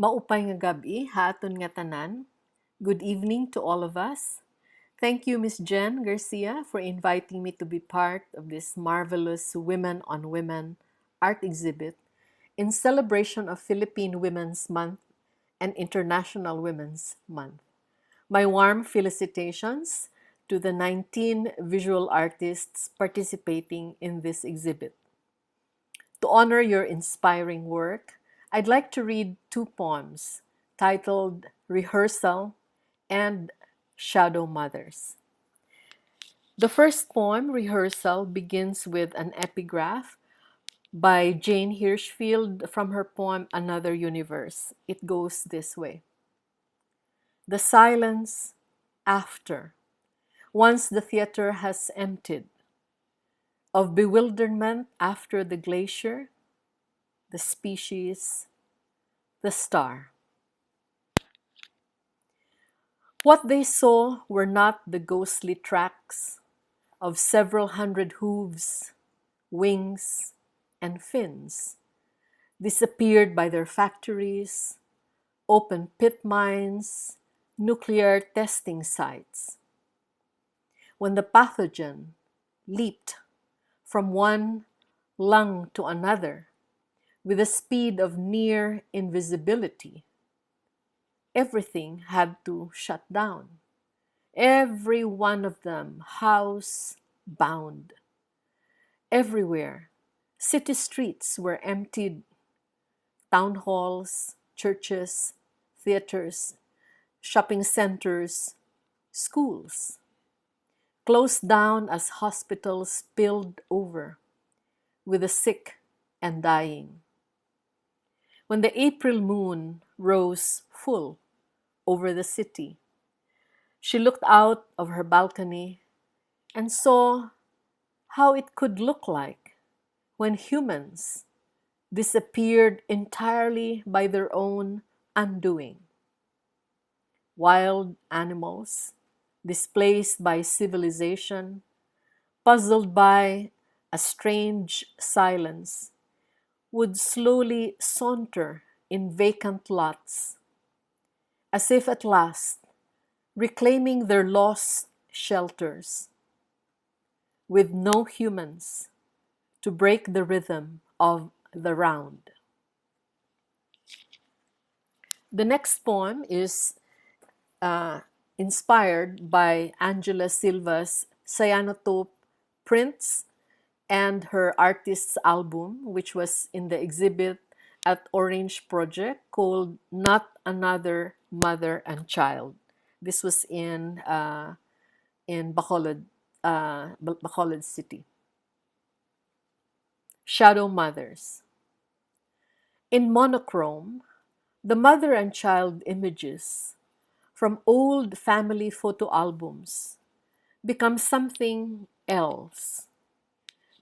Maupay nga gabi, haton nga tanan. Good evening to all of us. Thank you, Miss Jen Garcia, for inviting me to be part of this marvelous Women on Women art exhibit in celebration of Philippine Women's Month and International Women's Month. My warm felicitations to the 19 visual artists participating in this exhibit. To honor your inspiring work, I'd like to read two poems titled Rehearsal and Shadow Mothers. The first poem, Rehearsal, begins with an epigraph by Jane Hirschfield from her poem Another Universe. It goes this way. The silence after, once the theater has emptied, of bewilderment after the glacier, the species, the star. What they saw were not the ghostly tracks of several hundred hooves, wings, and fins, disappeared by their factories, open pit mines, nuclear testing sites. When the pathogen leaped from one lung to another with the speed of near invisibility, everything had to shut down. Every one of them house-bound. Everywhere, city streets were emptied. Town halls, churches, theaters, shopping centers, schools closed down as hospitals spilled over with the sick and dying. When the April moon rose full over the city, she looked out of her balcony and saw how it could look like when humans disappeared entirely by their own undoing. Wild animals, displaced by civilization, puzzled by a strange silence, would slowly saunter in vacant lots, as if at last reclaiming their lost shelters, with no humans to break the rhythm of the round. The next poem is inspired by Angela Silva's cyanotope prints and her artist's album, which was in the exhibit at Orange Project called Not Another Mother and Child. This was in Bacolod City. Shadow Mothers. In monochrome, the mother and child images from old family photo albums become something else.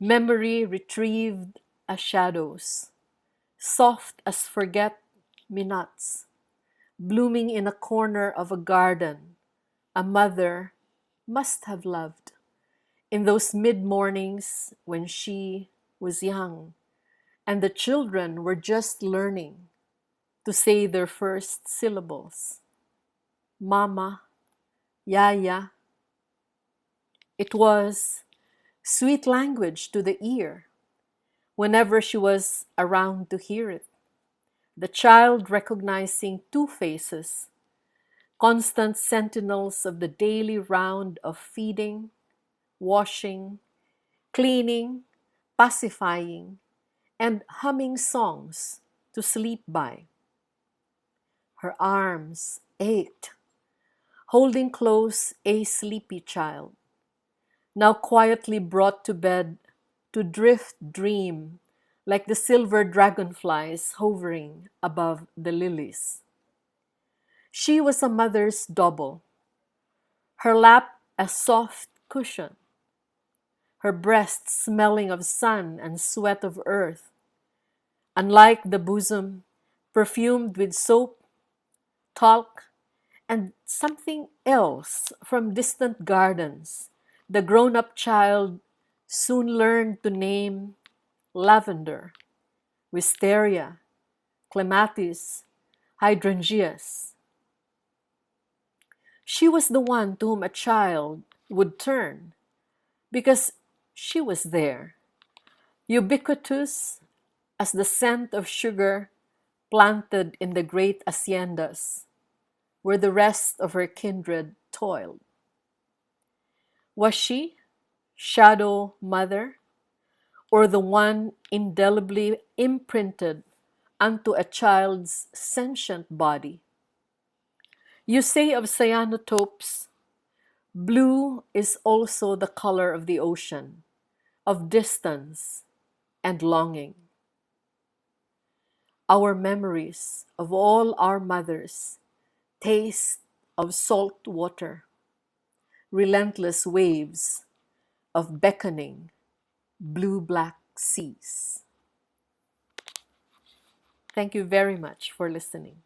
Memory retrieved as shadows, soft as forget-me-nots, blooming in a corner of a garden a mother must have loved in those mid-mornings when she was young and the children were just learning to say their first syllables. Mama, Yaya. It was sweet language to the ear whenever she was around to hear it. The child recognizing two faces, constant sentinels of the daily round of feeding, washing, cleaning, pacifying, and humming songs to sleep by. Her arms ached, holding close a sleepy child, now quietly brought to bed to drift dream like the silver dragonflies hovering above the lilies. She was a mother's double, her lap a soft cushion, her breast smelling of sun and sweat of earth, unlike the bosom perfumed with soap, talc, and something else from distant gardens. The grown-up child soon learned to name lavender, wisteria, clematis, hydrangeas. She was the one to whom a child would turn because she was there, ubiquitous as the scent of sugar planted in the great haciendas where the rest of her kindred toiled. Was she shadow mother, or the one indelibly imprinted unto a child's sentient body? You say of cyanotopes, blue is also the color of the ocean, of distance and longing. Our memories of all our mothers taste of salt water, relentless waves of beckoning blue-black seas. Thank you very much for listening.